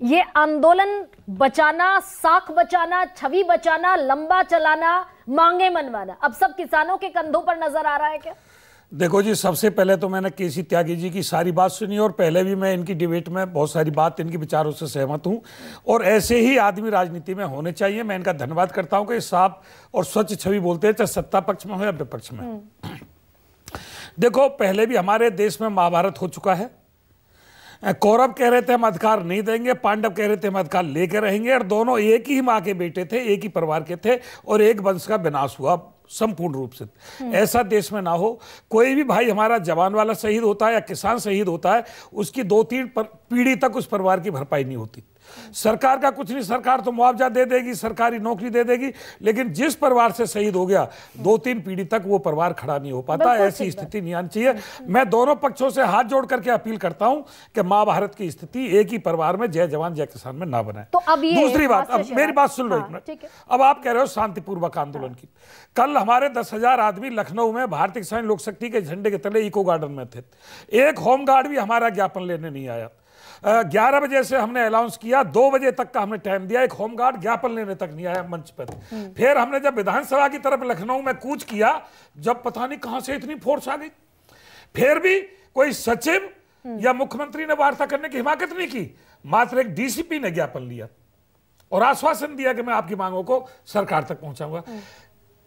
ये आंदोलन बचाना, साख बचाना, छवि बचाना, लंबा चलाना, मांगे मनवाना, अब सब किसानों के कंधों पर नजर आ रहा है क्या? देखो जी, सबसे पहले तो मैंने केसी त्यागी जी की सारी बात सुनी और पहले भी मैं इनकी डिबेट में बहुत सारी बात इनके विचारों से सहमत हूं और ऐसे ही आदमी राजनीति में होने चाहिए। मैं इनका धन्यवाद करता हूं कि साफ और स्वच्छ छवि बोलते हैं, चाहे सत्ता पक्ष में हो या विपक्ष में। देखो, पहले भी हमारे देश में महाभारत हो चुका है। कौरव कह रहे थे हम अधिकार नहीं देंगे, पांडव कह रहे थे हम अधिकार लेकर रहेंगे, और दोनों एक ही माँ के बेटे थे, एक ही परिवार के थे और एक वंश का विनाश हुआ संपूर्ण रूप से। ऐसा देश में ना हो। कोई भी भाई हमारा जवान वाला शहीद होता है या किसान शहीद होता है, उसकी 2-3 पीढ़ी तक उस परिवार की भरपाई नहीं होती। सरकार का कुछ नहीं, सरकार तो मुआवजा दे देगी, सरकारी नौकरी दे देगी, लेकिन जिस परिवार से शहीद हो गया 2-3 पीढ़ी तक वो परिवार खड़ा नहीं हो पाता। ऐसी स्थिति नहीं आनी चाहिए। मैं दोनों पक्षों से हाथ जोड़ करके अपील करता हूं कि महाभारत की स्थिति एक ही परिवार में जय जवान जय किसान में ना बनाए। तो अब ये दूसरी बात, अब मेरी बात सुन लो एक मिनट। अब आप कह रहे हो शांतिपूर्वक आंदोलन की। कल हमारे 10,000 आदमी लखनऊ में भारतीय किसान लोक शक्ति के झंडे के तले इको गार्डन में थे। एक होमगार्ड भी हमारा ज्ञापन लेने नहीं आया। 11 बजे से हमने अनाउंस किया, 2 बजे तक का हमने टाइम दिया, एक होमगार्ड ज्ञापन लेने तक नहीं आया मंच पर। फिर हमने जब विधानसभा की तरफ लखनऊ में कूच किया, जब पता नहीं कहां से इतनी फोर्स आ गई, फिर भी कोई सचिव या मुख्यमंत्री ने वार्ता करने की हिम्मत नहीं की। मात्र एक डीसीपी ने ज्ञापन लिया और आश्वासन दिया कि मैं आपकी मांगों को सरकार तक पहुंचाऊंगा।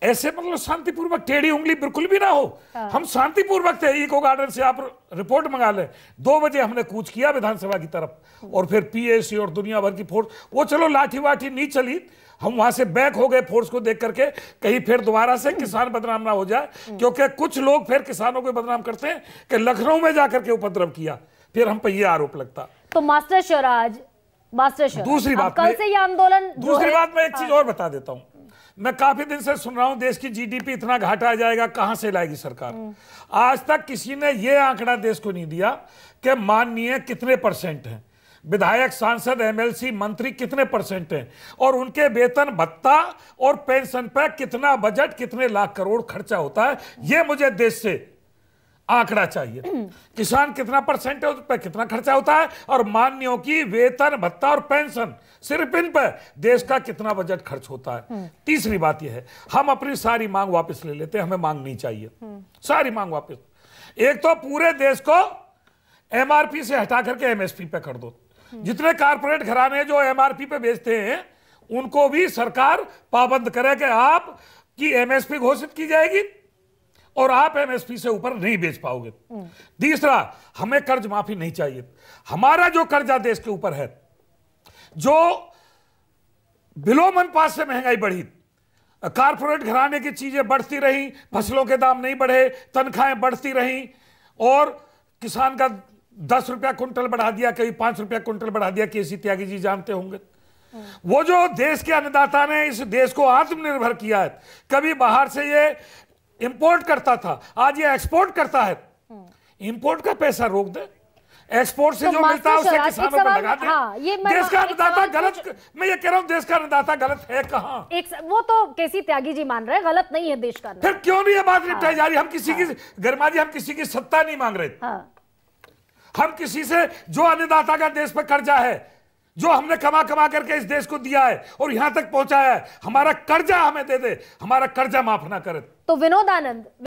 ऐसे मतलब शांतिपूर्वक, टेढ़ी उंगली बिल्कुल भी ना हो। हम शांतिपूर्वक थे। इको गार्डन से आप रिपोर्ट मंगा लें। 2 बजे हमने कूच किया विधानसभा की तरफ और फिर पीएसी और दुनिया भर की फोर्स, वो चलो लाठी वाठी नहीं चली, हम वहां से बैक हो गए फोर्स को देख करके, कहीं फिर दोबारा से किसान बदनाम ना हो जाए। क्योंकि कुछ लोग फिर किसानों को बदनाम करते हैं कि लखनऊ में जाकर के उपद्रव किया, फिर हम पर यह आरोप लगता। तो मास्टर शिवराज, दूसरी बात, कल से ये आंदोलन, दूसरी बात मैं एक चीज और बता देता हूं। मैं काफी दिन से सुन रहा हूं देश की जीडीपी इतना घाटा आ जाएगा, कहां से लाएगी सरकार। आज तक किसी ने यह आंकड़ा देश को नहीं दिया कि माननीय कितने % हैं विधायक, सांसद, एमएलसी, मंत्री कितने % हैं और उनके वेतन भत्ता और पेंशन पर कितना बजट, कितने लाख करोड़ खर्चा होता है। यह मुझे देश से आंकड़ा चाहिए। किसान कितना % है, उस पर कितना खर्चा होता है, और माननीयों की वेतन भत्ता और पेंशन, सिर्फ इन पर देश का कितना बजट खर्च होता है। तीसरी बात यह है, हम अपनी सारी मांग वापस ले लेते हैं, हमें मांग नहीं चाहिए। सारी मांग वापस। एक तो पूरे देश को एमआरपी से हटा करके एमएसपी पे कर दो। जितने कारपोरेट घराने जो एमआरपी पे बेचते हैं उनको भी सरकार पाबंद करे कि आप की एमएसपी घोषित की जाएगी और आप एमएसपी से ऊपर नहीं बेच पाओगे। तीसरा, हमें कर्ज माफी नहीं चाहिए। हमारा जो कर्जा देश के ऊपर है, जो बिलो मनपात से महंगाई बढ़ी, कारपोरेट घराने की चीजें बढ़ती रही, फसलों के दाम नहीं बढ़े, तनख्वाहें बढ़ती रही और किसान का 10 रुपया कुंटल बढ़ा दिया, कभी 5 रुपया कुंटल बढ़ा दिया। केसी त्यागी जी जानते होंगे। वो जो देश के अन्नदाता ने इस देश को आत्मनिर्भर किया है, कभी बाहर से ये इंपोर्ट करता था, आज ये एक्सपोर्ट करता है। इंपोर्ट का पैसा रोक दे, एक्सपोर्ट से तो जो मिलता है उसे किसानों पर लगा दे। देश का अन्नदाता गलत, मैं ये कह रहा हूं देश का अन्नदाता गलत है कहां? वो तो केसी त्यागी जी मान रहे हैं गलत नहीं है देश का। फिर क्यों नहीं ये बात निपटाई जा रही? हम किसी की गरिमा जी, हम किसी की सत्ता नहीं मांग रहे। हम किसी से, जो अन्नदाता का देश पर कर्जा है, जो हमने कमा कमा करके इस देश को दिया है और यहां तक पहुंचाया है, हमारा कर्जा हमें दे दे, हमारा कर्जा माफ ना करे। तो विनोद आनंद